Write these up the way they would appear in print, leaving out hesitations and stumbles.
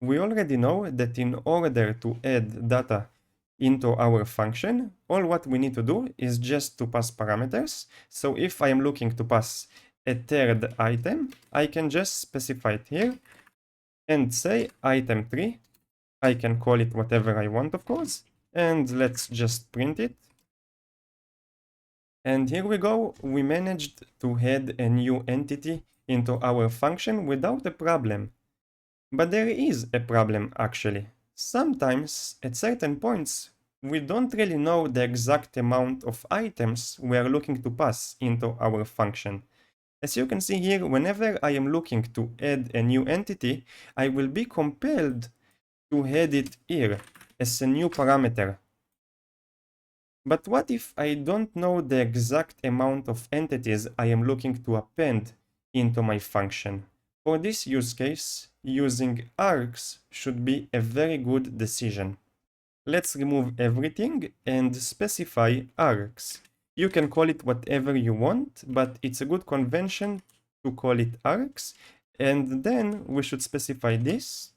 We already know that in order to add data into our function, all what we need to do is just to pass parameters. So if I am looking to pass a third item, I can just specify it here and say item 3. I can call it whatever I want, of course, and let's just print it. And here we go, we managed to add a new entity into our function without a problem. But there is a problem actually. Sometimes, at certain points, we don't really know the exact amount of items we are looking to pass into our function. As you can see here, whenever I am looking to add a new entity, I will be compelled to add it here as a new parameter. But what if I don't know the exact amount of entities I am looking to append into my function? For this use case, using args should be a very good decision. Let's remove everything and specify args. You can call it whatever you want, but it's a good convention to call it args. And then we should specify this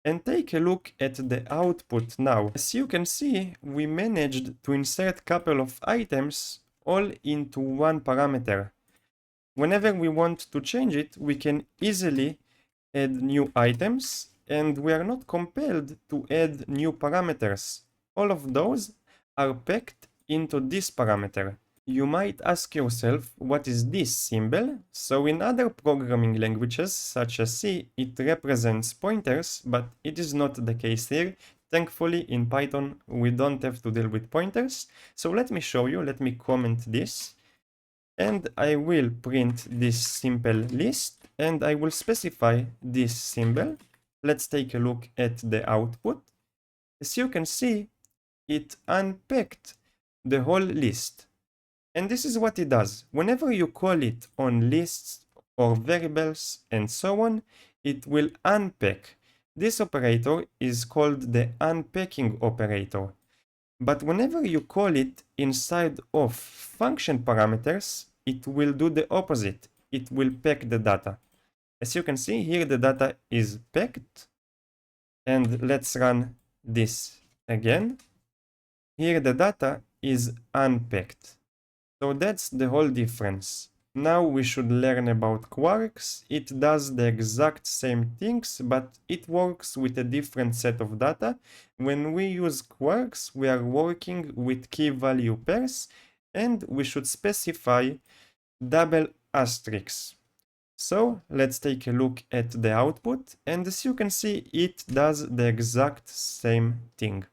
and take a look at the output now. As you can see, we managed to insert a couple of items all into one parameter. Whenever we want to change it, we can easily add new items, and we are not compelled to add new parameters. All of those are packed into this parameter. You might ask yourself, what is this symbol? So in other programming languages, such as C, it represents pointers, but it is not the case here. Thankfully, in Python, we don't have to deal with pointers. So let me show you, let me comment this. And I will print this simple list, and I will specify this symbol. Let's take a look at the output. As you can see, it unpacked the whole list. And this is what it does. Whenever you call it on lists or variables and so on, it will unpack. This operator is called the unpacking operator. But whenever you call it inside of function parameters, it will do the opposite. It will pack the data. As you can see here, the data is packed. And let's run this again. Here the data is unpacked. So that's the whole difference. Now we should learn about Kwargs. It does the exact same things, but it works with a different set of data. When we use Kwargs, we are working with key value pairs, and we should specify double asterisks. So let's take a look at the output, and as you can see, it does the exact same thing.